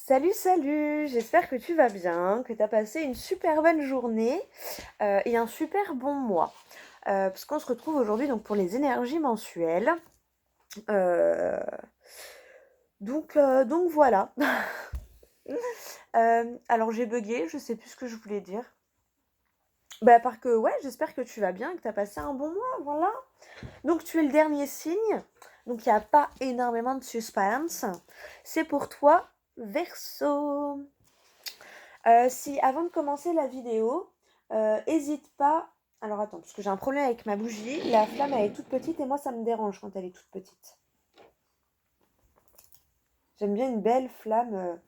Salut, salut! J'espère que tu vas bien, que tu as passé une super bonne journée et un super bon mois. Parce qu'on se retrouve aujourd'hui donc pour les énergies mensuelles. Euh, donc voilà. Alors j'ai bugué, je sais plus ce que je voulais dire. Bah, à part que ouais, j'espère que tu vas bien, que tu as passé un bon mois, voilà. Donc tu es le dernier signe, donc il n'y a pas énormément de suspense. C'est pour toi, Verseau. Si avant de commencer la vidéo, hésite pas. Alors attends, parce que j'ai un problème avec ma bougie. La flamme elle est toute petite et moi ça me dérange quand elle est toute petite. J'aime bien une belle flamme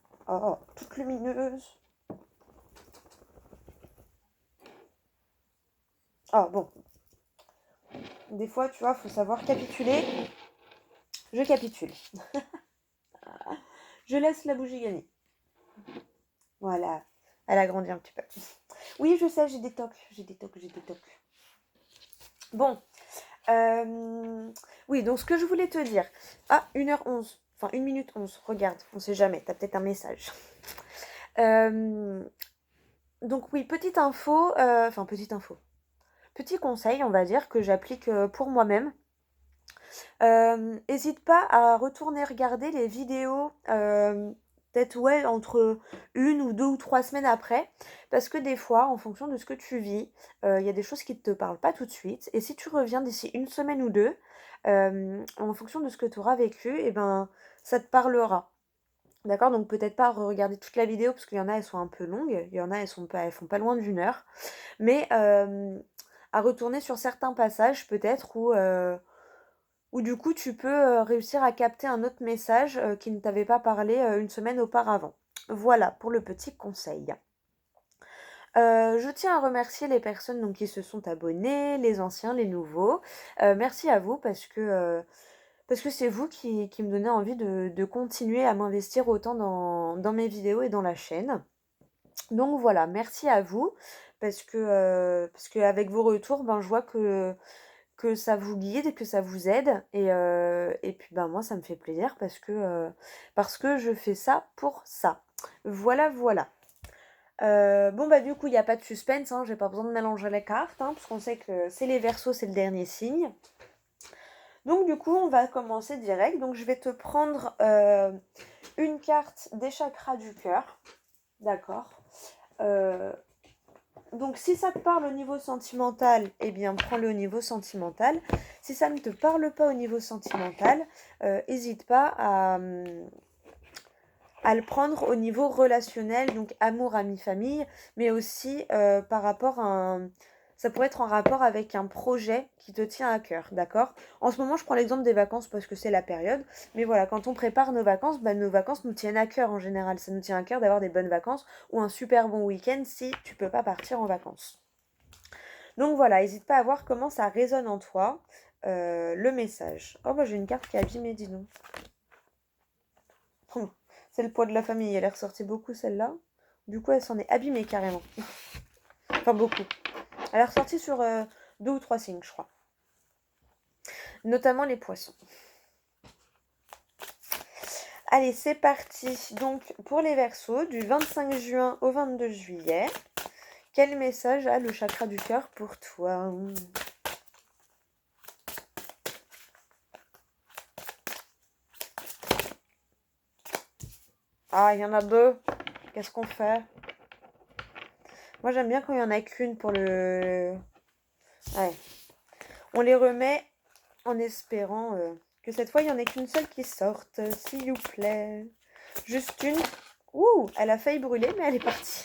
toute lumineuse. Ah bon, des fois tu vois, faut savoir capituler. Je capitule. Je laisse la bougie gagner. Voilà, elle a grandi un petit peu. Oui, je sais, j'ai des tocs, j'ai des tocs, j'ai des tocs. Bon, oui, donc ce que je voulais te dire. Ah, 1h11. Enfin, 1 minute 11. Regarde, on sait jamais, t'as peut-être un message. Euh, donc oui, petite info, enfin petite info. Petit conseil, on va dire, que j'applique pour moi-même. Hésite pas à retourner regarder les vidéos, peut-être ouais, entre 1 ou 2 ou 3 semaines après, parce que des fois, en fonction de ce que tu vis, il y a des choses qui ne te parlent pas tout de suite, et si tu reviens d'ici une semaine ou deux, en fonction de ce que tu auras vécu, et ben, ça te parlera. D'accord? Donc peut-être pas regarder toute la vidéo, parce qu'il y en a, elles sont un peu longues, il y en a, elles font pas loin d'1 heure, mais à retourner sur certains passages peut-être où du coup tu peux réussir à capter un autre message qui ne t'avait pas parlé une semaine auparavant. Voilà pour le petit conseil. Je tiens à remercier les personnes donc, qui se sont abonnées, les anciens, les nouveaux. Merci à vous parce que c'est vous qui me donnez envie de continuer à m'investir autant dans mes vidéos et dans la chaîne. Donc voilà, merci à vous parce que avec vos retours, ben, je vois que ça vous guide, que ça vous aide. Et puis ben, moi, ça me fait plaisir parce que je fais ça pour ça. Voilà, voilà. Bon, bah du coup, il n'y a pas de suspense, hein, j'ai pas besoin de mélanger les cartes, hein, parce qu'on sait que c'est les Verseaux, c'est le dernier signe. Donc du coup, on va commencer direct. Donc je vais te prendre une carte des chakras du cœur. D'accord. Euh, Donc si ça te parle au niveau sentimental, eh bien prends-le au niveau sentimental. Si ça ne te parle pas au niveau sentimental, n'hésite pas à le prendre au niveau relationnel, donc amour, ami, famille, mais aussi par rapport à un... Ça pourrait être en rapport avec un projet qui te tient à cœur, d'accord? En ce moment, je prends l'exemple des vacances parce que c'est la période. Mais voilà, quand on prépare nos vacances nous tiennent à cœur en général. Ça nous tient à cœur d'avoir des bonnes vacances ou un super bon week-end si tu peux pas partir en vacances. Donc voilà, n'hésite pas à voir comment ça résonne en toi, le message. Oh, bah j'ai une carte qui est abîmée, dis donc. C'est le poids de la famille, elle est ressortie beaucoup celle-là. Du coup, elle s'en est abîmée carrément. Enfin, beaucoup. Elle est ressortie sur 2 ou 3 signes, je crois. Notamment les poissons. Allez, c'est parti. Donc, pour les Verseaux, du 25 juin au 22 juillet, quel message a le chakra du cœur pour toi? Ah, il y en a deux. Qu'est-ce qu'on fait? Moi, j'aime bien quand il y en a qu'une pour le... Ouais. On les remet en espérant que cette fois, il n'y en ait qu'une seule qui sorte, s'il vous plaît. Juste une. Ouh, elle a failli brûler, mais elle est partie.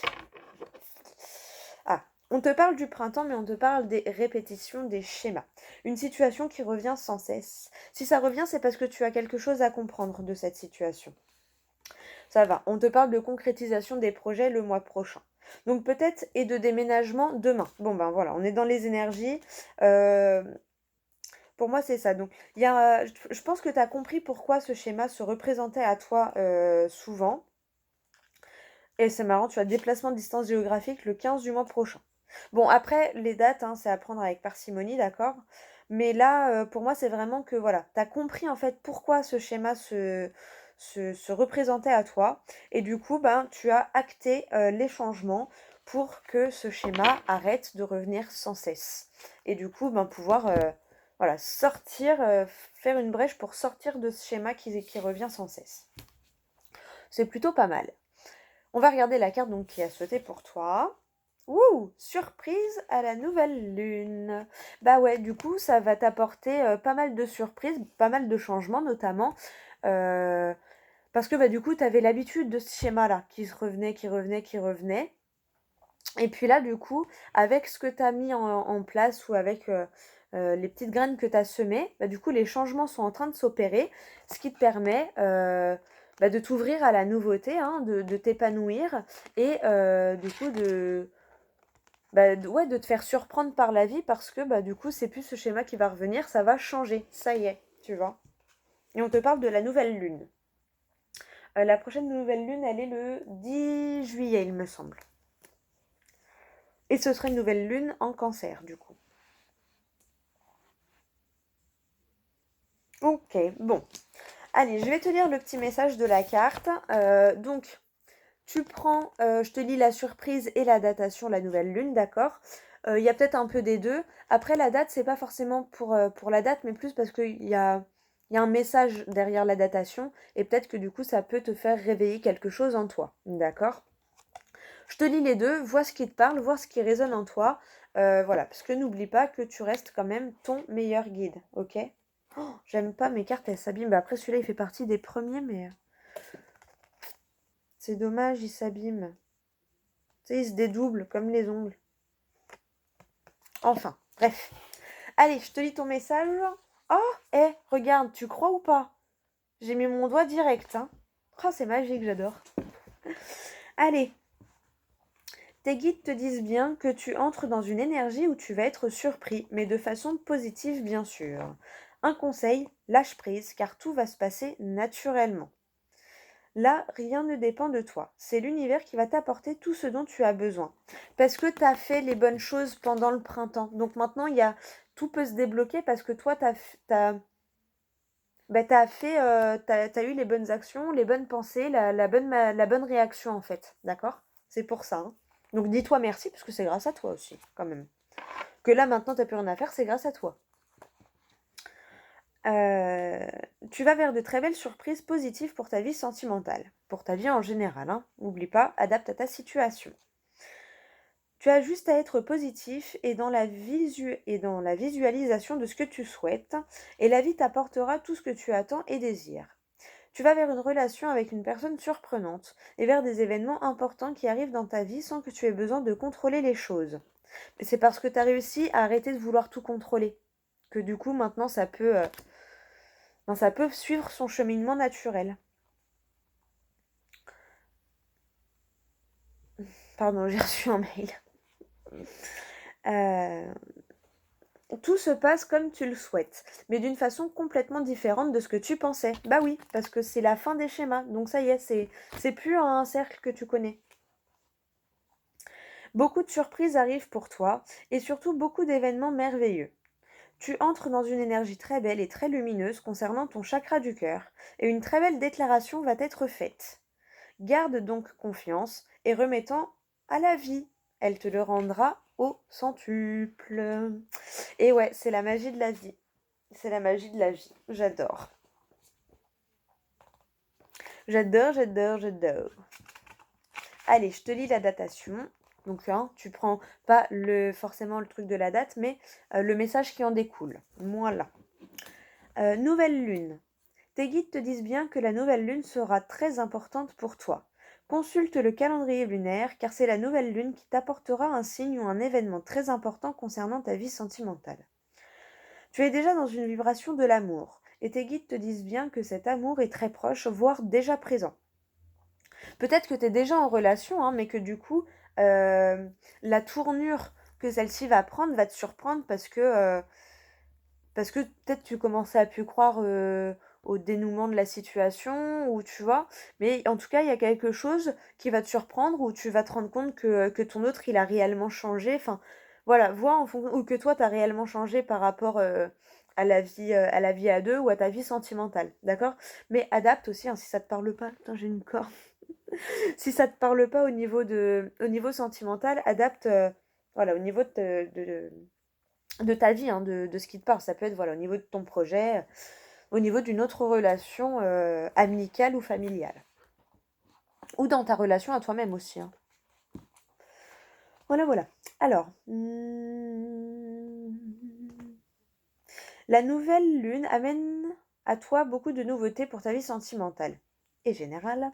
Ah, on te parle du printemps, mais on te parle des répétitions, des schémas. Une situation qui revient sans cesse. Si ça revient, c'est parce que tu as quelque chose à comprendre de cette situation. Ça va. On te parle de concrétisation des projets le mois prochain. Donc peut-être et de déménagement demain. Bon ben voilà, on est dans les énergies. Pour moi, c'est ça. Donc, je pense que tu as compris pourquoi ce schéma se représentait à toi souvent. Et c'est marrant, tu as déplacement de distance géographique le 15 du mois prochain. Bon, après, les dates, hein, c'est à prendre avec parcimonie, d'accord? Mais là, pour moi, c'est vraiment que, voilà, tu as compris en fait pourquoi ce schéma se représenter à toi. Et du coup, ben, tu as acté les changements pour que ce schéma arrête de revenir sans cesse. Et du coup, ben, pouvoir voilà, sortir, faire une brèche pour sortir de ce schéma qui revient sans cesse. C'est plutôt pas mal. On va regarder la carte donc qui a sauté pour toi. Ouh, surprise à la nouvelle lune. Bah ouais, du coup, ça va t'apporter pas mal de surprises, pas mal de changements notamment. euh, Parce que bah, du coup, tu avais l'habitude de ce schéma-là, qui se revenait, qui revenait, qui revenait. Et puis là, du coup, avec ce que tu as mis en place ou avec les petites graines que tu as semées, bah, du coup, les changements sont en train de s'opérer, ce qui te permet bah, de t'ouvrir à la nouveauté, hein, de t'épanouir et du coup ouais, de te faire surprendre par la vie parce que bah, du coup, c'est plus ce schéma qui va revenir, ça va changer, ça y est, tu vois. Et on te parle de la nouvelle lune. La prochaine nouvelle lune, elle est le 10 juillet, il me semble. Et ce serait une nouvelle lune en cancer, du coup. Ok, bon. Allez, je vais te lire le petit message de la carte. Donc, tu prends, je te lis la surprise et la datation, la nouvelle lune, d'accord. Il y a peut-être un peu des deux. Après, la date, c'est pas forcément pour la date, mais plus parce qu'il y a un message derrière la datation. Et peut-être que du coup, ça peut te faire réveiller quelque chose en toi, d'accord. Je te lis les deux, vois ce qui te parle, vois ce qui résonne en toi. Voilà, parce que n'oublie pas que tu restes quand même ton meilleur guide, ok. Oh, j'aime pas mes cartes, elles s'abîment. Bah, après, celui-là, il fait partie des premiers, mais c'est dommage, il s'abîme. Tu sais, il se dédouble comme les ongles. Enfin, bref. Allez, je te lis ton message. Oh, regarde, tu crois ou pas? J'ai mis mon doigt direct, hein. Oh, c'est magique, j'adore. Allez. Tes guides te disent bien que tu entres dans une énergie où tu vas être surpris, mais de façon positive, bien sûr. Un conseil, lâche prise, car tout va se passer naturellement. Là, rien ne dépend de toi. C'est l'univers qui va t'apporter tout ce dont tu as besoin. Parce que tu as fait les bonnes choses pendant le printemps. Donc maintenant, tout peut se débloquer parce que toi, t'as eu les bonnes actions, les bonnes pensées, la bonne réaction en fait. D'accord. C'est pour ça, hein. Donc dis-toi merci parce que c'est grâce à toi aussi, quand même. Que là, maintenant, tu n'as plus rien à faire, c'est grâce à toi. Euh, Tu vas vers de très belles surprises positives pour ta vie sentimentale, pour ta vie en général, hein. N'oublie pas, adapte à ta situation. Tu as juste à être positif et dans la visualisation de ce que tu souhaites, et la vie t'apportera tout ce que tu attends et désires. Tu vas vers une relation avec une personne surprenante et vers des événements importants qui arrivent dans ta vie sans que tu aies besoin de contrôler les choses. Mais c'est parce que tu as réussi à arrêter de vouloir tout contrôler que du coup maintenant ça peut suivre son cheminement naturel. Pardon, j'ai reçu un mail. Euh, Tout se passe comme tu le souhaites, mais d'une façon complètement différente de ce que tu pensais. Bah oui, parce que c'est la fin des schémas, donc ça y est, c'est plus un cercle que tu connais. Beaucoup de surprises arrivent pour toi, et surtout beaucoup d'événements merveilleux. Tu entres dans une énergie très belle et très lumineuse concernant ton chakra du cœur, et une très belle déclaration va être faite. Garde donc confiance et remettant à la vie. Elle te le rendra au centuple. Et ouais, c'est la magie de la vie. C'est la magie de la vie. J'adore. J'adore, j'adore, j'adore. Allez, je te lis la datation. Donc, hein, tu prends pas forcément le truc de la date, mais le message qui en découle. Voilà. Nouvelle lune. Tes guides te disent bien que la nouvelle lune sera très importante pour toi. Consulte le calendrier lunaire car c'est la nouvelle lune qui t'apportera un signe ou un événement très important concernant ta vie sentimentale. Tu es déjà dans une vibration de l'amour et tes guides te disent bien que cet amour est très proche, voire déjà présent. Peut-être que tu es déjà en relation, hein, mais que du coup, la tournure que celle-ci va prendre va te surprendre parce que peut-être tu commençais à plus croire au dénouement de la situation, ou tu vois, mais en tout cas, il y a quelque chose qui va te surprendre, où tu vas te rendre compte que ton autre, il a réellement changé, enfin, voilà, vois en fonction, ou que toi, tu as réellement changé par rapport à la vie à deux ou à ta vie sentimentale, d'accord? Mais adapte aussi, hein, si ça te parle pas. Putain, j'ai une corne. Si ça te parle pas au niveau sentimental, adapte, voilà, au niveau de ta vie, hein, de ce qui te parle. Ça peut être, voilà, au niveau de ton projet, au niveau d'une autre relation amicale ou familiale. Ou dans ta relation à toi-même aussi, hein. Voilà, voilà. Alors, la nouvelle lune amène à toi beaucoup de nouveautés pour ta vie sentimentale et générale,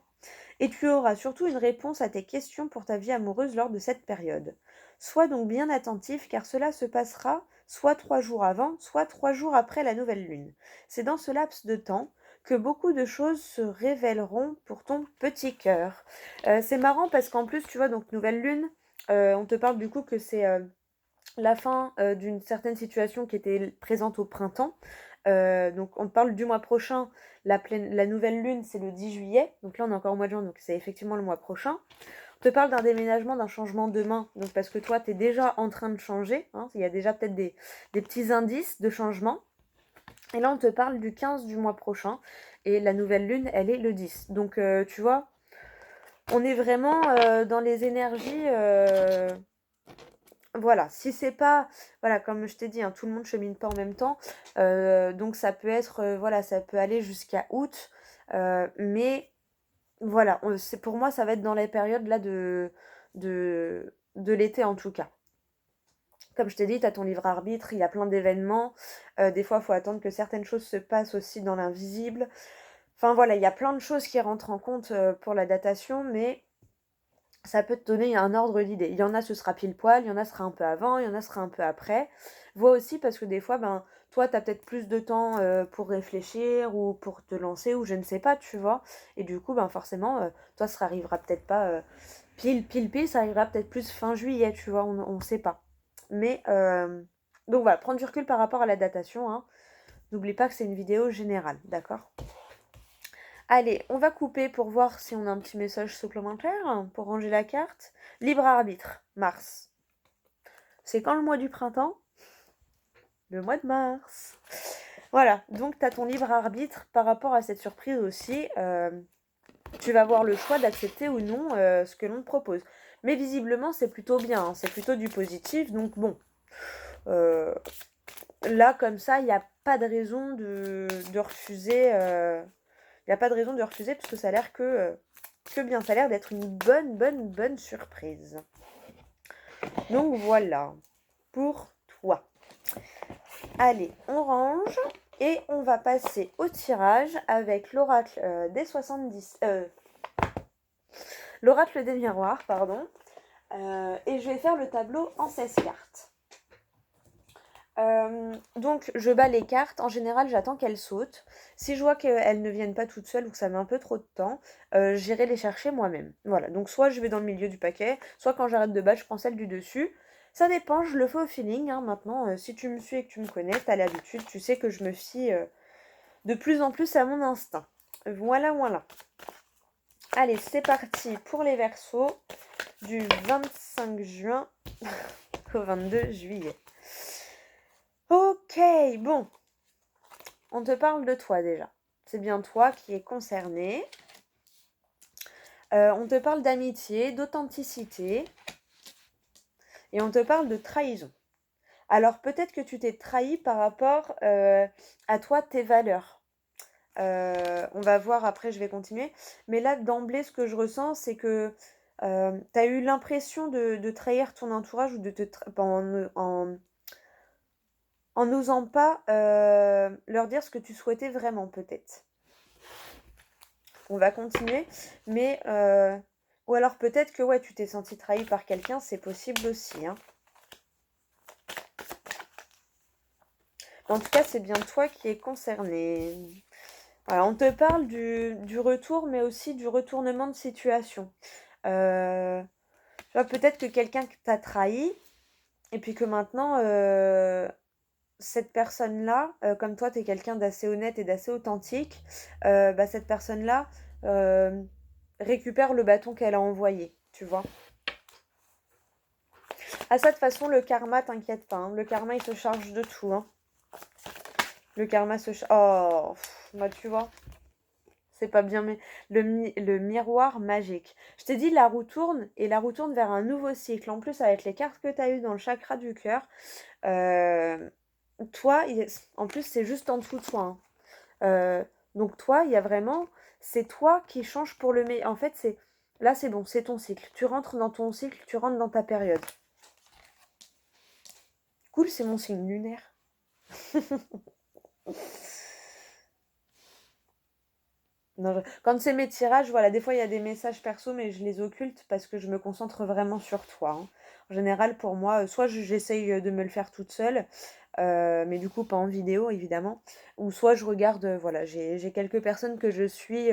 et tu auras surtout une réponse à tes questions pour ta vie amoureuse lors de cette période. Sois donc bien attentif car cela se passera soit 3 jours avant, soit 3 jours après la nouvelle lune. C'est dans ce laps de temps que beaucoup de choses se révéleront pour ton petit cœur. C'est marrant parce qu'en plus, tu vois, donc nouvelle lune, on te parle du coup que c'est la fin d'une certaine situation qui était présente au printemps. Donc on te parle du mois prochain, la nouvelle lune c'est le 10 juillet, donc là on est encore au mois de juin, donc c'est effectivement le mois prochain. On te parle d'un déménagement, d'un changement demain, donc parce que toi tu es déjà en train de changer, hein, il y a déjà peut-être des petits indices de changement. Et là on te parle du 15 du mois prochain, et la nouvelle lune elle est le 10. Donc tu vois, on est vraiment dans les énergies... Voilà, si c'est pas, voilà, comme je t'ai dit, hein, tout le monde chemine pas en même temps, donc ça peut être, voilà, ça peut aller jusqu'à août, mais voilà, c'est pour moi, ça va être dans les périodes là de l'été en tout cas. Comme je t'ai dit, tu as ton livre arbitre, il y a plein d'événements, des fois, il faut attendre que certaines choses se passent aussi dans l'invisible. Enfin voilà, il y a plein de choses qui rentrent en compte pour la datation, mais ça peut te donner un ordre d'idée. Il y en a, ce sera pile poil, il y en a, ce sera un peu avant, il y en a, ce sera un peu après. Vois aussi parce que des fois, ben, toi, tu as peut-être plus de temps pour réfléchir ou pour te lancer ou je ne sais pas, tu vois. Et du coup, ben, forcément, toi, ça arrivera peut-être pas pile, ça arrivera peut-être plus fin juillet, tu vois, on ne sait pas. Mais, donc voilà, prendre du recul par rapport à la datation, hein. N'oublie pas que c'est une vidéo générale, d'accord? Allez, on va couper pour voir si on a un petit message supplémentaire pour ranger la carte. Libre arbitre, Mars. C'est quand le mois du printemps? Le mois de mars. Voilà, donc tu as ton libre arbitre par rapport à cette surprise aussi. Tu vas avoir le choix d'accepter ou non ce que l'on te propose. Mais visiblement, c'est plutôt bien, hein, c'est plutôt du positif. Donc bon, là, comme ça, il n'y a pas de raison de refuser. Il n'y a pas de raison de refuser parce que ça a l'air que bien. Ça a l'air d'être une bonne surprise. Donc voilà, pour toi. Allez, on range et on va passer au tirage avec l'oracle des 70... l'oracle des miroirs, pardon. Et je vais faire le tableau en 16 cartes. Donc je bats les cartes, en général j'attends qu'elles sautent. Si je vois qu'elles ne viennent pas toutes seules ou que ça met un peu trop de temps, j'irai les chercher moi-même. Voilà, donc soit je vais dans le milieu du paquet, soit quand j'arrête de battre, je prends celle du dessus. Ça dépend, je le fais au feeling, hein. Maintenant, si tu me suis et que tu me connais, t'as l'habitude, tu sais que je me fie de plus en plus à mon instinct. Voilà. Allez, c'est parti pour les Verseaux du 25 juin au 22 juillet. Ok, bon, on te parle de toi déjà. C'est bien toi qui es concerné. On te parle d'amitié, d'authenticité. Et on te parle de trahison. Alors peut-être que tu t'es trahi par rapport à toi, tes valeurs. On va voir après, je vais continuer. Mais là, d'emblée, ce que je ressens, c'est que tu as eu l'impression de trahir ton entourage ou de te en n'osant pas leur dire ce que tu souhaitais vraiment, peut-être. On va continuer, mais... ou alors peut-être que ouais, tu t'es senti trahi par quelqu'un, c'est possible aussi, hein. En tout cas, c'est bien toi qui es concerné. Voilà, on te parle du retour, mais aussi du retournement de situation. Peut-être que quelqu'un t'a trahi, et puis que maintenant... cette personne-là, comme toi, tu es quelqu'un d'assez honnête et d'assez authentique, cette personne-là récupère le bâton qu'elle a envoyé, tu vois. À ça, de toute façon, le karma, t'inquiète pas, hein, le karma, il se charge de tout. Hein. Le karma Oh, bah tu vois, c'est pas bien, mais le miroir magique. Je t'ai dit, la roue tourne, et la roue tourne vers un nouveau cycle. En plus, avec les cartes que tu as eues dans le chakra du cœur, euh, toi, en plus, c'est juste en dessous de toi, hein. Donc toi, il y a vraiment, c'est toi qui changes pour le meilleur. En fait, là, c'est bon, c'est ton cycle. Tu rentres dans ton cycle, tu rentres dans ta période. Cool, c'est mon signe lunaire. Non, quand c'est mes tirages, voilà, des fois il y a des messages perso, mais je les occulte parce que je me concentre vraiment sur toi, hein. En général, pour moi, soit j'essaye de me le faire toute seule, mais du coup pas en vidéo évidemment, ou soit je regarde, voilà, j'ai quelques personnes que je suis,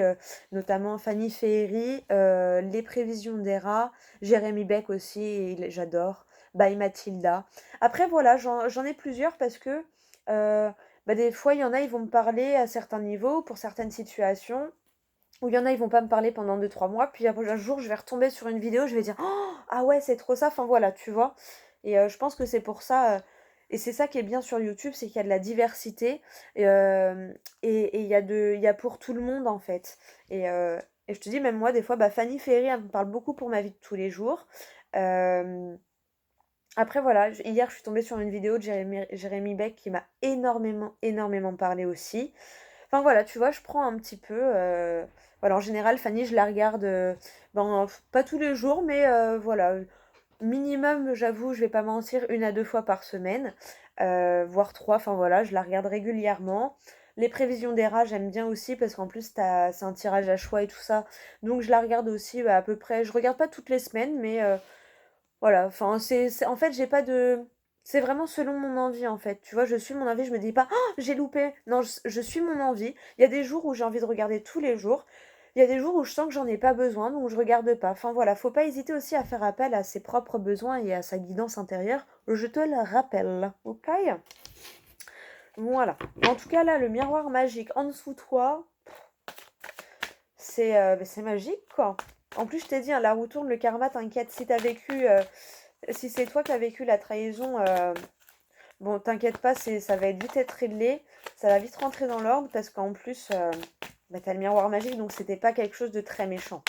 notamment Fanny Ferry, Les Prévisions d'Era, Jérémy Beck aussi, j'adore, By Mathilda. Après voilà, j'en ai plusieurs parce que bah, des fois il y en a, ils vont me parler à certains niveaux, pour certaines situations, ou il y en a, ils vont pas me parler pendant 2 3 mois, puis un jour je vais retomber sur une vidéo, je vais dire oh, ah ouais, c'est trop ça, enfin voilà, tu vois. Et je pense que c'est pour ça, et c'est ça qui est bien sur YouTube, c'est qu'il y a de la diversité, et il y a pour tout le monde en fait. Et, euh, et je te dis, même moi, des fois, bah, Fanny Ferry, elle me parle beaucoup pour ma vie de tous les jours. Euh, Après, voilà, hier, je suis tombée sur une vidéo de Jérémy Beck qui m'a énormément, énormément parlé aussi. Enfin voilà, tu vois, je prends un petit peu. Voilà, en général, Fanny, je la regarde, ben, pas tous les jours, mais voilà, minimum, j'avoue, je vais pas mentir, 1 à 2 fois par semaine, voire trois. Enfin voilà, je la regarde régulièrement. Les prévisions des rats, j'aime bien aussi parce qu'en plus, c'est un tirage à choix et tout ça. Donc je la regarde aussi à peu près. Je regarde pas toutes les semaines, mais voilà, enfin, en fait, j'ai pas de. C'est vraiment selon mon envie, en fait. Tu vois, je suis mon envie, je me dis pas, oh, j'ai loupé. Non, je suis mon envie. Il y a des jours où j'ai envie de regarder tous les jours. Il y a des jours où je sens que j'en ai pas besoin, donc je regarde pas. Enfin voilà, faut pas hésiter aussi à faire appel à ses propres besoins et à sa guidance intérieure. Je te le rappelle, ok? Voilà. En tout cas, là, le miroir magique en dessous de toi, c'est magique, quoi. En plus, je t'ai dit, hein, la roue tourne, le karma, t'inquiète, si t'as vécu, si c'est toi qui as vécu la trahison, bon, t'inquiète pas, ça va être vite être réglé, ça va vite rentrer dans l'ordre parce qu'en plus, bah, t'as le miroir magique, donc c'était pas quelque chose de très méchant.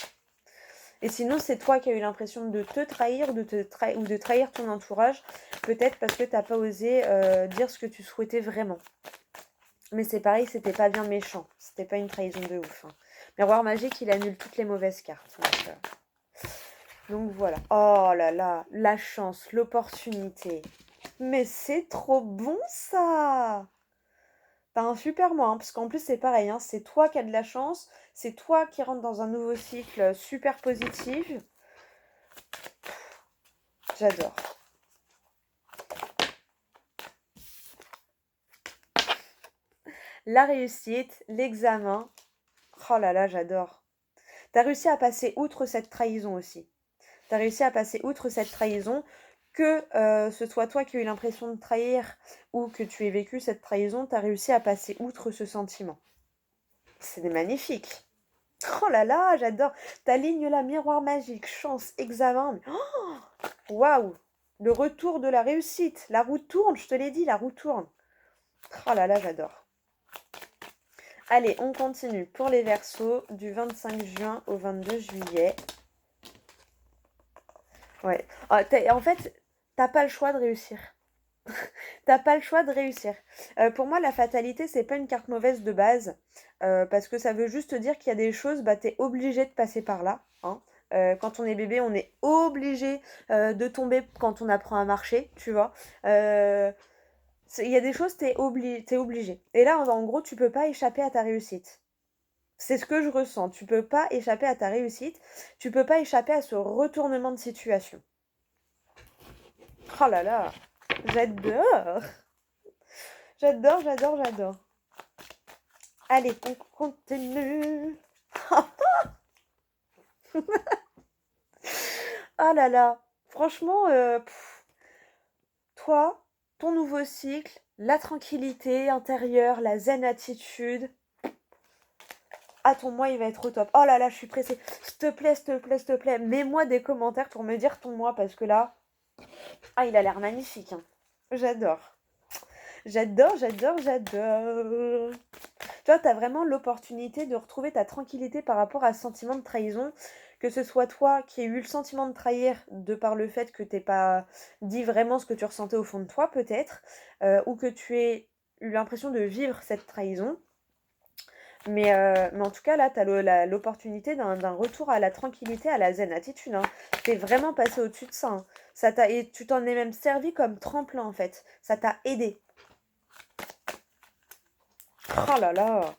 Et sinon, c'est toi qui as eu l'impression de te trahir, ou de trahir ton entourage, peut-être parce que t'as pas osé dire ce que tu souhaitais vraiment. Mais c'est pareil, c'était pas bien méchant, c'était pas une trahison de ouf, hein. Miroir magique, il annule toutes les mauvaises cartes. Donc voilà. Oh là là, la chance, l'opportunité. Mais c'est trop bon ça! T'as un super mois, hein, parce qu'en plus c'est pareil, hein, c'est toi qui as de la chance, c'est toi qui rentres dans un nouveau cycle super positif. J'adore. La réussite, l'examen. Oh là là, j'adore. T'as réussi à passer outre cette trahison aussi. T'as réussi à passer outre cette trahison, que ce soit toi qui as eu l'impression de trahir ou que tu aies vécu cette trahison, t'as réussi à passer outre ce sentiment. C'est magnifique. Oh là là, j'adore. Ta ligne là, miroir magique, chance, examen. Oh, waouh! Le retour de la réussite. La roue tourne, je te l'ai dit, la roue tourne. Oh là là, j'adore. Allez, on continue pour les Verseaux du 25 juin au 22 juillet. Ouais. Ah, en fait, t'as pas le choix de réussir. T'as pas le choix de réussir. Pour moi, la fatalité, c'est pas une carte mauvaise de base, parce que ça veut juste dire qu'il y a des choses, bah, t'es obligé de passer par là, hein. Quand on est bébé, on est obligé de tomber quand on apprend à marcher, tu vois. Il y a des choses, t'es obligé. Et là, en gros, tu peux pas échapper à ta réussite. C'est ce que je ressens. Tu peux pas échapper à ta réussite. Tu peux pas échapper à ce retournement de situation. Oh là là, j'adore. J'adore, j'adore, j'adore. Allez, on continue. Ah là là. Franchement, toi, ton nouveau cycle, la tranquillité intérieure, la zen attitude. Ah, ton mois, il va être au top. Oh là là, je suis pressée. S'il te plaît, s'il te plaît, s'il te plaît, mets-moi des commentaires pour me dire ton mois parce que là, ah, il a l'air magnifique, hein. J'adore. J'adore, j'adore, j'adore. Tu vois, tu as vraiment l'opportunité de retrouver ta tranquillité par rapport à ce sentiment de trahison, que ce soit toi qui aies eu le sentiment de trahir de par le fait que tu pas dit vraiment ce que tu ressentais au fond de toi peut-être, ou que tu aies eu l'impression de vivre cette trahison. Mais en tout cas, là, tu as l'opportunité d'un retour à la tranquillité, à la zen attitude, hein. Tu vraiment passé au-dessus de ça, hein. Et tu t'en es même servi comme tremplin, en fait. Ça t'a aidé. Oh là là!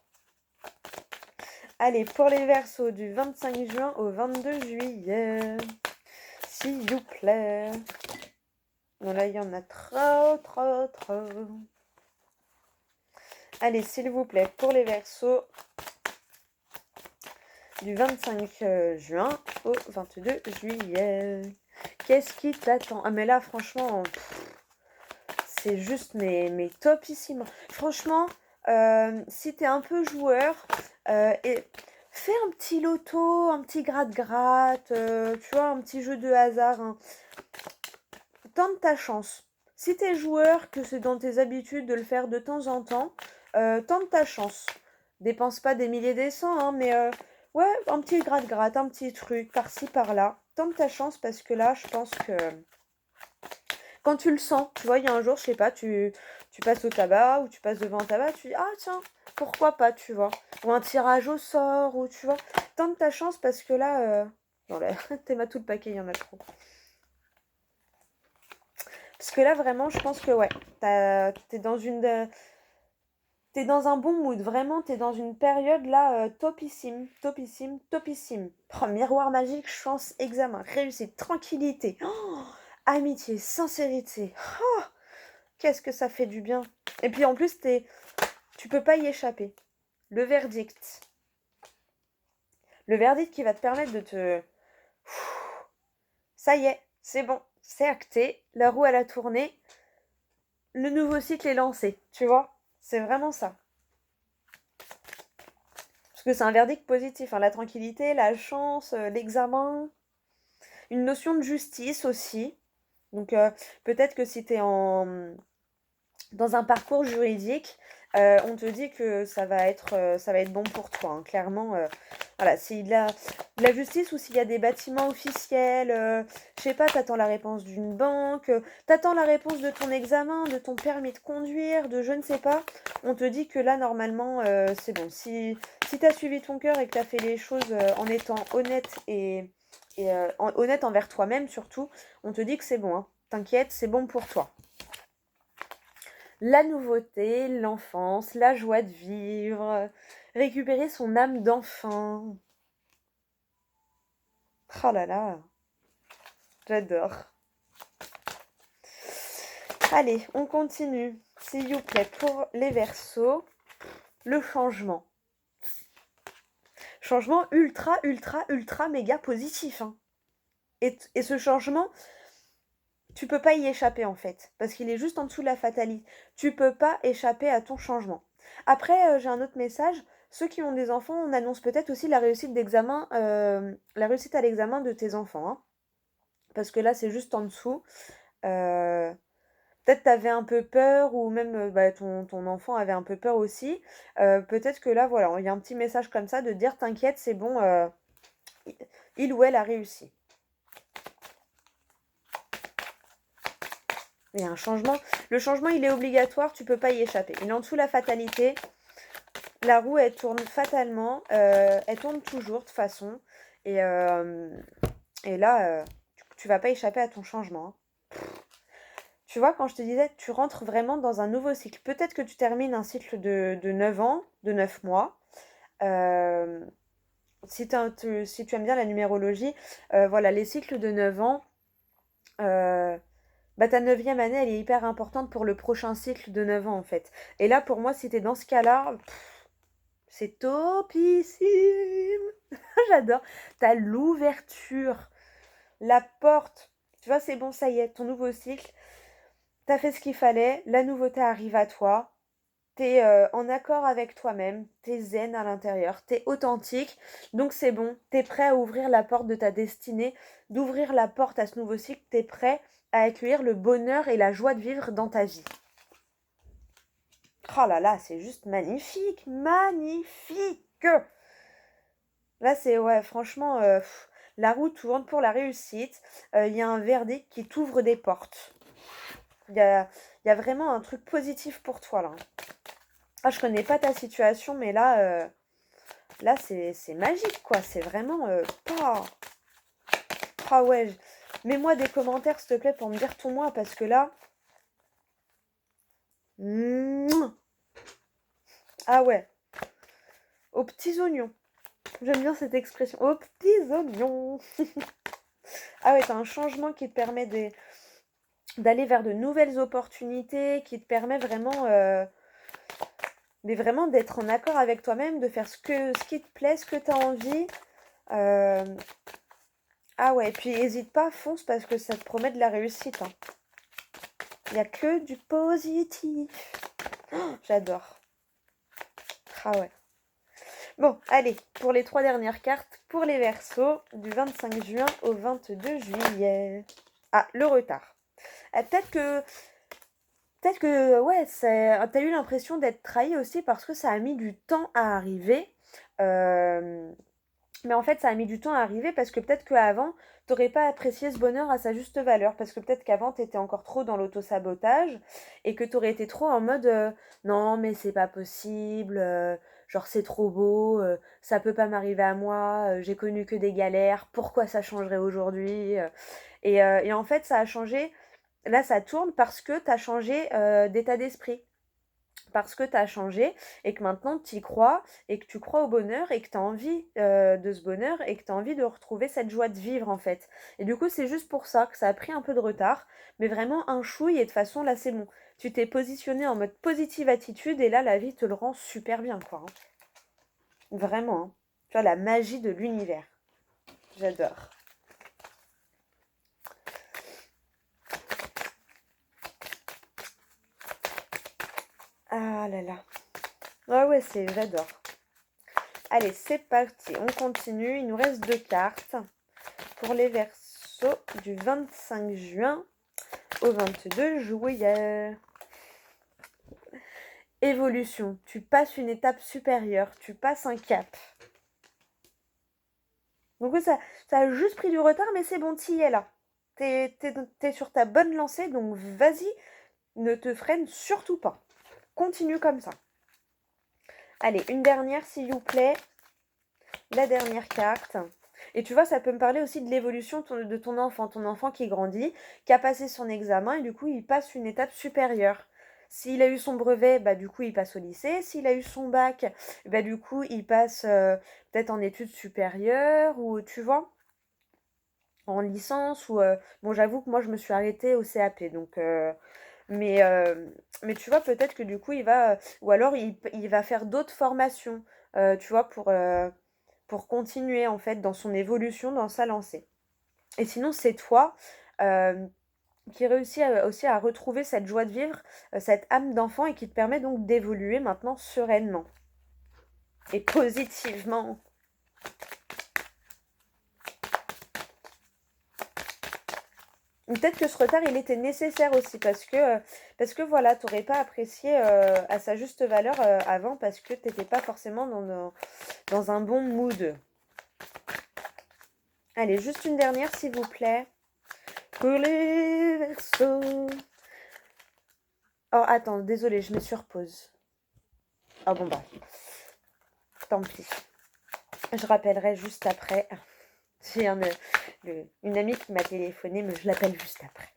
Allez, pour les versos du 25 juin au 22 juillet. S'il vous plaît. Non, là, il y en a trop, trop, trop. Allez, s'il vous plaît, pour les versos du 25 juin au 22 juillet. Qu'est-ce qui t'attend? Ah, mais là, franchement, c'est juste mes topissimes. Franchement, si t'es un peu joueur, et fais un petit loto, un petit gratte-gratte, tu vois, un petit jeu de hasard, hein. Tente ta chance. Si t'es joueur, que c'est dans tes habitudes de le faire de temps en temps, tente ta chance. Dépense pas des milliers des cents, hein, mais ouais, un petit gratte-gratte, un petit truc, par-ci, par-là. Tente ta chance parce que là, je pense que quand tu le sens, tu vois, il y a un jour, je sais pas, tu passes au tabac ou tu passes devant un tabac, tu dis, ah tiens, pourquoi pas, tu vois. Ou un tirage au sort, ou tu vois. Tente ta chance parce que là, non, là, t'es tout le paquet, il y en a trop. Parce que là, vraiment, je pense que ouais, t'es dans t'es dans un bon mood. Vraiment, t'es dans une période là topissime, topissime, topissime. Oh, miroir magique, chance, examen, réussite, tranquillité, oh, amitié, sincérité. Oh, qu'est-ce que ça fait du bien. Et puis en plus, tu peux pas y échapper. Le verdict. Le verdict qui va te permettre de te... Ça y est, c'est bon, c'est acté, la roue elle a tourné, le nouveau cycle est lancé, tu vois. C'est vraiment ça. Parce que c'est un verdict positif, hein. La tranquillité, la chance, l'examen, une notion de justice aussi. Donc peut-être que si tu es dans un parcours juridique, on te dit que ça va être bon pour toi, hein. Clairement, voilà, s'il y a de la justice ou s'il y a des bâtiments officiels, je sais pas, t'attends la réponse d'une banque, t'attends la réponse de ton examen, de ton permis de conduire, de je ne sais pas, on te dit que là, normalement, c'est bon. Si t'as suivi ton cœur et que t'as fait les choses en étant honnête honnête envers toi-même surtout, on te dit que c'est bon, hein. T'inquiète, c'est bon pour toi. La nouveauté, l'enfance, la joie de vivre, récupérer son âme d'enfant. Oh là là, j'adore. Allez, on continue, s'il vous plaît, pour les versos. Le changement. Changement ultra, ultra, ultra méga positif, hein. Et ce changement, tu peux pas y échapper en fait, parce qu'il est juste en dessous de la fatalité. Tu peux pas échapper à ton changement. Après, j'ai un autre message. Ceux qui ont des enfants, on annonce peut-être aussi la réussite d'examen, la réussite à l'examen de tes enfants, hein. Parce que là, c'est juste en dessous. Euh, Peut-être t'avais un peu peur, ou même bah, ton enfant avait un peu peur aussi. Peut-être que là, voilà, il y a un petit message comme ça de dire t'inquiète, c'est bon, il ou elle a réussi. Il y a un changement. Le changement, il est obligatoire, tu peux pas y échapper. Il est en dessous de la fatalité. La roue, elle tourne fatalement. Elle tourne toujours, de toute façon. Et, euh, et là, tu vas pas échapper à ton changement, hein. Tu vois, quand je te disais, tu rentres vraiment dans un nouveau cycle. Peut-être que tu termines un cycle de 9 ans, de 9 mois. Euh, si tu aimes bien la numérologie, voilà, les cycles de 9 ans, euh, bah, ta neuvième année, elle est hyper importante pour le prochain cycle de 9 ans, en fait. Et là, pour moi, si t'es dans ce cas-là, c'est topissime. J'adore. T'as l'ouverture, la porte. Tu vois, c'est bon, ça y est, ton nouveau cycle. T'as fait ce qu'il fallait, la nouveauté arrive à toi. T'es en accord avec toi-même, t'es zen à l'intérieur, t'es authentique. Donc c'est bon, t'es prêt à ouvrir la porte de ta destinée, d'ouvrir la porte à ce nouveau cycle. T'es prêt à accueillir le bonheur et la joie de vivre dans ta vie. Oh là là, c'est juste magnifique, magnifique. Là, c'est, ouais, franchement, la roue tourne pour la réussite. Il y a un verdict qui t'ouvre des portes. Il y a, il y a vraiment un truc positif pour toi, là. Ah, je connais pas ta situation, mais là, c'est magique, quoi. C'est vraiment pas. Ah ouais, mets-moi des commentaires, s'il te plaît, pour me dire ton moi, parce que là. Mouah. Ah ouais, aux petits oignons. J'aime bien cette expression. Aux petits oignons. Ah ouais, t'as un changement qui te permet d'aller vers de nouvelles opportunités, qui te permet vraiment, mais vraiment d'être en accord avec toi-même, de faire ce qui te plaît, ce que t'as envie. Euh, Ah ouais, et puis hésite pas, fonce parce que ça te promet de la réussite, hein. Il n'y a que du positif. Oh, j'adore. Ah ouais. Bon, allez, pour les 3 dernières cartes, pour les Verseaux, du 25 juin au 22 juillet. Ah, le retard. Ah, peut-être que, ouais, t'as eu l'impression d'être trahi aussi parce que ça a mis du temps à arriver. Euh, Mais en fait, ça a mis du temps à arriver parce que peut-être qu'avant, t'aurais pas apprécié ce bonheur à sa juste valeur. Parce que peut-être qu'avant, t'étais encore trop dans l'auto-sabotage et que t'aurais été trop en mode non, mais c'est pas possible, genre c'est trop beau, ça peut pas m'arriver à moi, j'ai connu que des galères, pourquoi ça changerait aujourd'hui et en fait, ça a changé. Là, ça tourne parce que t'as changé d'état d'esprit, parce que tu as changé et que maintenant tu y crois et que tu crois au bonheur et que tu as envie de ce bonheur et que tu as envie de retrouver cette joie de vivre en fait. Et du coup, c'est juste pour ça que ça a pris un peu de retard, mais vraiment un chouille et de toute façon, là, c'est bon. Tu t'es positionné en mode positive attitude et là, la vie te le rend super bien, quoi, hein. Vraiment, hein. Tu vois, la magie de l'univers. J'adore. Ah là là. Ah ouais, j'adore. Allez, c'est parti. On continue. Il nous reste 2 cartes. Pour les Verseaux du 25 juin au 22 juillet. Évolution. Tu passes une étape supérieure. Tu passes un cap. Donc oui, ça a juste pris du retard, mais c'est bon, t'y es là. T'es sur ta bonne lancée, donc vas-y, ne te freine surtout pas. Continue comme ça. Allez, une dernière, s'il vous plaît. La dernière carte. Et tu vois, ça peut me parler aussi de l'évolution de ton enfant qui grandit, qui a passé son examen et du coup, il passe une étape supérieure. S'il a eu son brevet, bah du coup, il passe au lycée. S'il a eu son bac, bah du coup, il passe peut-être en études supérieures ou, tu vois, en licence ou... bon, j'avoue que moi, je me suis arrêtée au CAP, donc... mais, euh, mais tu vois, peut-être que du coup, il va... ou alors, il va faire d'autres formations, tu vois, pour continuer en fait dans son évolution, dans sa lancée. Et sinon, c'est toi euh, qui réussis aussi à retrouver cette joie de vivre, cette âme d'enfant et qui te permet donc d'évoluer maintenant sereinement et positivement. Peut-être que ce retard, il était nécessaire aussi parce que voilà, t'aurais pas apprécié à sa juste valeur avant parce que t'étais pas forcément dans un bon mood. Allez, juste une dernière, s'il vous plaît. Pour les Verseaux. Oh, attends, désolée, je me surpose. Ah bon, bah, tant pis. Je rappellerai juste après. J'ai une amie qui m'a téléphoné, mais je l'appelle juste après.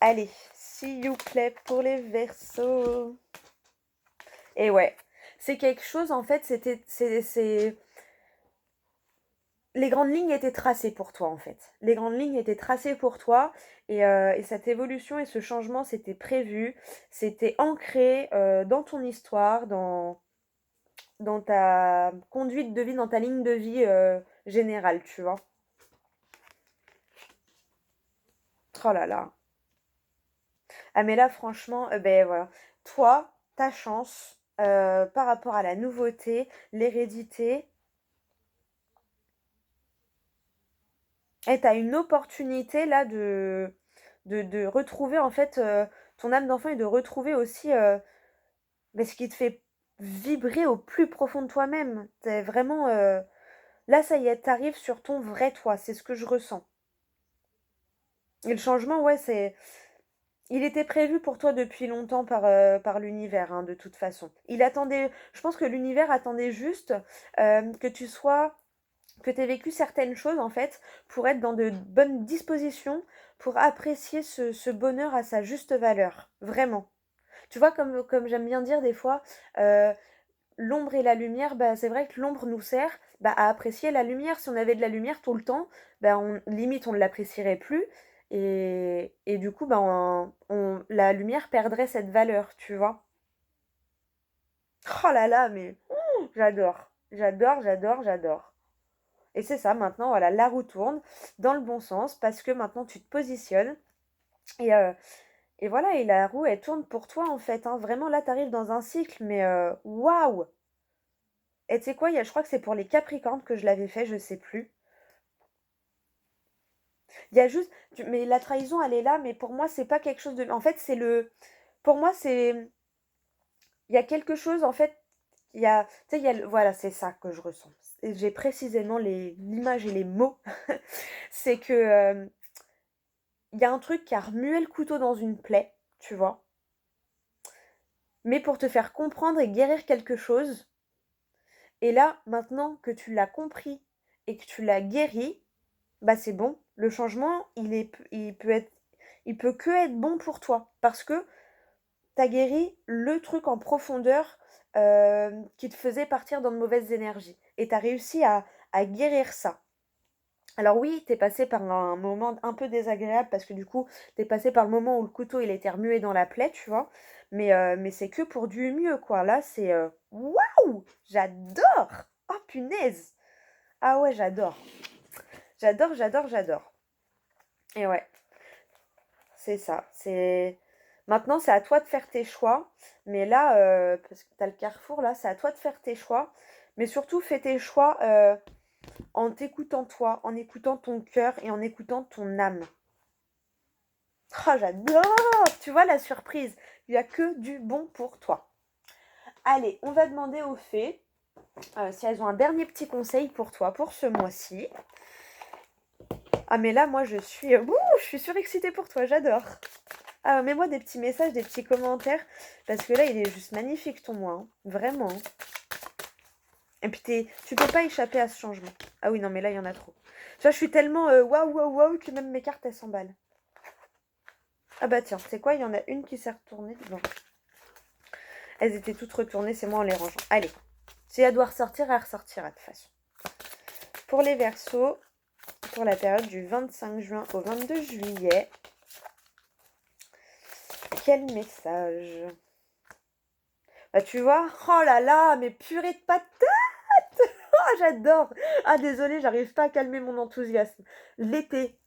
Allez, s'il vous plaît, pour les Verseaux. Et ouais, c'est quelque chose, en fait, les grandes lignes étaient tracées pour toi, en fait. Les grandes lignes étaient tracées pour toi, et cette évolution et ce changement, c'était prévu, c'était ancré dans ton histoire, dans ta conduite de vie, dans ta ligne de vie générale, tu vois. Oh là là. Ah mais là, franchement, ben voilà. Toi, ta chance par rapport à la nouveauté, l'hérédité, et t'as une opportunité là de retrouver en fait ton âme d'enfant et de retrouver aussi. mais ce qui te fait vibrer au plus profond de toi-même. Tu vraiment, là, ça y est, tu arrives sur ton vrai toi, c'est ce que je ressens. Et le changement, ouais, il était prévu pour toi depuis longtemps par l'univers, hein, de toute façon. Je pense que l'univers attendait juste, que tu sois que tu aies vécu certaines choses, en fait, pour être dans de bonnes dispositions, pour apprécier ce bonheur à sa juste valeur, vraiment. Tu vois, comme j'aime bien dire des fois, l'ombre et la lumière, bah, c'est vrai que l'ombre nous sert, bah, à apprécier la lumière. Si on avait de la lumière tout le temps, bah, limite on ne l'apprécierait plus et du coup, bah, la lumière perdrait cette valeur, tu vois? Oh là là, mais j'adore. J'adore, j'adore, j'adore. Et c'est ça, maintenant, voilà, la roue tourne dans le bon sens parce que maintenant tu te positionnes et et voilà, et la roue, elle tourne pour toi, en fait, hein. Vraiment, là, tu arrives dans un cycle, mais waouh! Et tu sais quoi? Je crois que c'est pour les Capricornes que je l'avais fait, je sais plus. Il y a juste mais la trahison, elle est là, mais pour moi, c'est pas quelque chose de en fait, pour moi, il y a quelque chose, en fait, il y a tu sais, il y a voilà, c'est ça que je ressens. J'ai précisément l'image et les mots. C'est que, il y a un truc qui a remué le couteau dans une plaie, tu vois? Mais pour te faire comprendre et guérir quelque chose. Et là, maintenant que tu l'as compris et que tu l'as guéri, bah c'est bon. Le changement, il peut que être bon pour toi parce que tu as guéri le truc en profondeur qui te faisait partir dans de mauvaises énergies. Et tu as réussi à guérir ça. Alors oui, t'es passé par un moment un peu désagréable parce que du coup, t'es passé par le moment où le couteau il était remué dans la plaie, tu vois. Mais c'est que pour du mieux, quoi. Là, c'est waouh! J'adore! Oh punaise! Ah ouais, j'adore. J'adore, j'adore, j'adore. Et ouais, c'est ça. Maintenant, c'est à toi de faire tes choix. Mais là, parce que t'as le carrefour, là, c'est à toi de faire tes choix. Mais surtout, fais tes choix en t'écoutant toi, en écoutant ton cœur et en écoutant ton âme. Oh, j'adore! Tu vois la surprise. Il n'y a que du bon pour toi. Allez, on va demander aux fées si elles ont un dernier petit conseil pour toi pour ce mois-ci. Ah mais là, moi, je suis surexcitée pour toi, j'adore. Ah, mets-moi des petits messages, des petits commentaires, parce que là, il est juste magnifique ton mois, hein. Vraiment. Et puis, tu peux pas échapper à ce changement. Ah oui, non, mais là, il y en a trop. Tu vois, je suis tellement waouh, waouh, waouh que même mes cartes, elles s'emballent. Ah bah tiens, c'est quoi? Il y en a une qui s'est retournée. Non. Elles étaient toutes retournées, c'est moi en les rangeant. Allez, si elle doit ressortir, elle ressortira de toute façon. Pour les Verseaux, pour la période du 25 juin au 22 juillet, quel message? Bah tu vois, oh là là, mais purée de patates! Oh, j'adore! Ah désolée, j'arrive pas à calmer mon enthousiasme. L'été.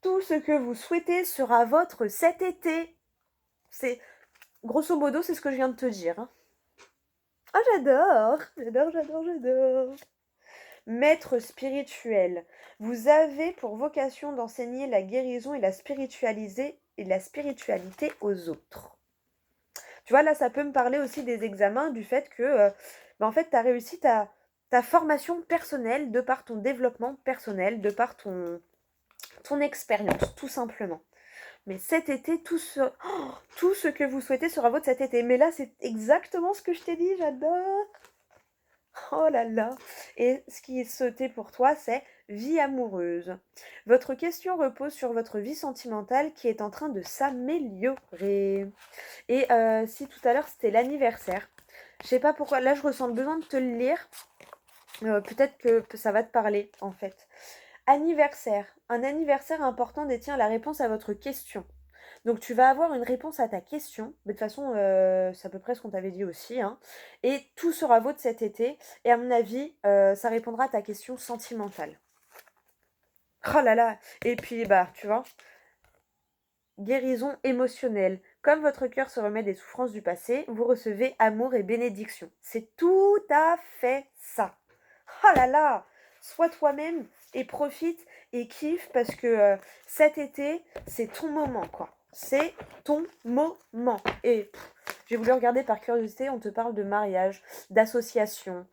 Tout ce que vous souhaitez sera votre cet été. C'est, grosso modo, c'est ce que je viens de te dire, hein. Ah j'adore! J'adore, j'adore, j'adore! Maître spirituel, vous avez pour vocation d'enseigner la guérison et la spiritualité aux autres. Tu vois, là, ça peut me parler aussi des examens, du fait que, en fait, tu as réussi ta formation personnelle de par ton développement personnel, de par ton expérience, tout simplement. Mais cet été, tout ce que vous souhaitez sera votre cet été. Mais là, c'est exactement ce que je t'ai dit, j'adore. Oh là là! Et ce qui est sauté pour toi, c'est vie amoureuse. Votre question repose sur votre vie sentimentale qui est en train de s'améliorer. Et si tout à l'heure c'était l'anniversaire, je sais pas pourquoi, là je ressens le besoin de te le lire. Peut-être que ça va te parler en fait. Anniversaire. Un anniversaire important détient la réponse à votre question. Donc tu vas avoir une réponse à ta question, mais de toute façon, c'est à peu près ce qu'on t'avait dit aussi, hein. Et tout sera vôtre cet été. Et à mon avis, ça répondra à ta question sentimentale. Oh là là! Et puis, bah, tu vois, guérison émotionnelle. Comme votre cœur se remet des souffrances du passé, vous recevez amour et bénédiction. C'est tout à fait ça. Oh là là! Sois toi-même et profite et kiffe parce que cet été, c'est ton moment, quoi. c'est ton moment. Et j'ai voulu regarder par curiosité, on te parle de mariage, d'association,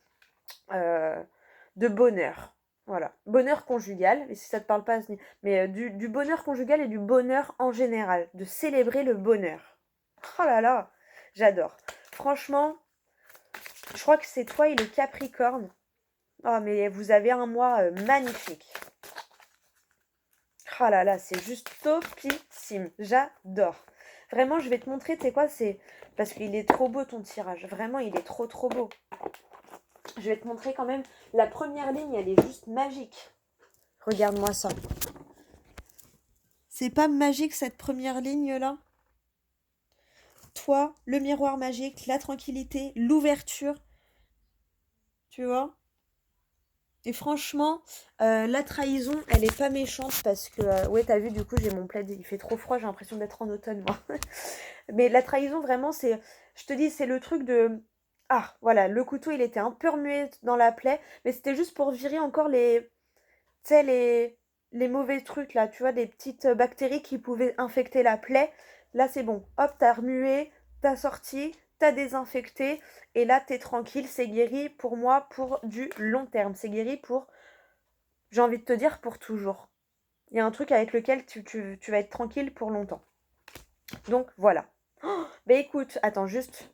de bonheur. Voilà, bonheur conjugal, et si ça te parle pas, mais du bonheur conjugal et du bonheur en général, de célébrer le bonheur. Oh là là, j'adore. Franchement, je crois que c'est toi et le Capricorne. Oh, mais vous avez un mois magnifique. Oh là là, c'est juste topissime. J'adore. Vraiment, je vais te montrer, tu sais quoi, c'est parce qu'il est trop beau ton tirage. Vraiment, il est trop trop beau. Je vais te montrer quand même. La première ligne, elle est juste magique. Regarde-moi ça. C'est pas magique cette première ligne-là? Toi, le miroir magique, la tranquillité, l'ouverture. Tu vois? Et franchement, la trahison, elle est pas méchante parce que... ouais, t'as vu, du coup, j'ai mon plaid, il fait trop froid, j'ai l'impression d'être en automne, moi. Mais la trahison, vraiment, c'est... Je te dis, c'est le truc de... Ah, voilà, le couteau, il était un peu remué dans la plaie, mais c'était juste pour virer encore les... Tu sais, les mauvais trucs, là, tu vois, des petites bactéries qui pouvaient infecter la plaie. Là, c'est bon. Hop, t'as remué, t'as sorti, t'as désinfecté, et là, t'es tranquille, c'est guéri pour moi pour du long terme. C'est guéri pour, j'ai envie de te dire, pour toujours. Il y a un truc avec lequel tu vas être tranquille pour longtemps. Donc, voilà. Oh, bah écoute, attends, juste...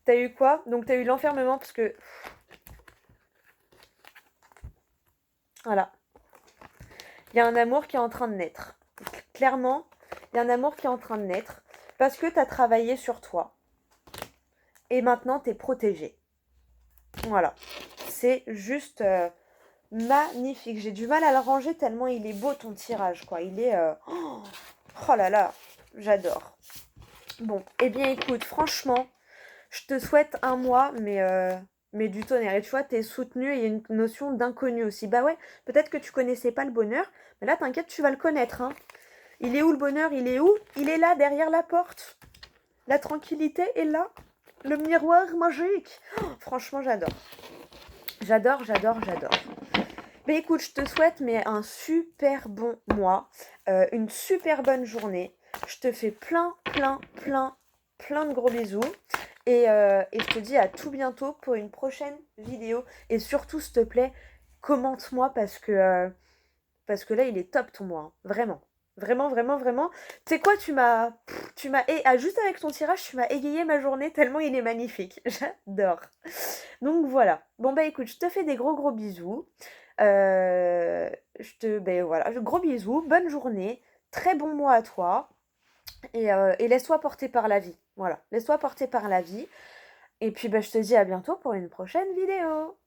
T'as eu quoi? Donc, t'as eu l'enfermement parce que... Voilà. Il y a un amour qui est en train de naître. Clairement, il y a un amour qui est en train de naître parce que t'as travaillé sur toi. Et maintenant, t'es protégé. Voilà. C'est juste magnifique. J'ai du mal à le ranger tellement il est beau ton tirage, quoi. Il est... Oh là là, j'adore. Bon, eh bien écoute, franchement, je te souhaite un mois, mais du tonnerre. Et tu vois, t'es soutenu et il y a une notion d'inconnu aussi. Bah ouais, peut-être que tu connaissais pas le bonheur, mais là, t'inquiète, tu vas le connaître, hein. Il est où le bonheur? Il est où? Il est là, derrière la porte. La tranquillité est là. Le miroir magique. Oh, franchement, j'adore. J'adore, j'adore, j'adore. Mais écoute, je te souhaite un super bon mois, une super bonne journée. Je te fais plein, plein, plein, plein de gros bisous. Et je te dis à tout bientôt pour une prochaine vidéo. Et surtout, s'il te plaît, commente-moi parce que là, il est top ton mois, hein. Vraiment. Vraiment, vraiment, vraiment. Tu sais quoi, juste avec ton tirage, tu m'as égayé ma journée tellement il est magnifique. J'adore. Donc voilà. Bon bah écoute, je te fais des gros gros bisous. Ben voilà, gros bisous, bonne journée, très bon mois à toi. Et laisse-toi porter par la vie. Voilà, laisse-toi porter par la vie. Et puis bah, je te dis à bientôt pour une prochaine vidéo.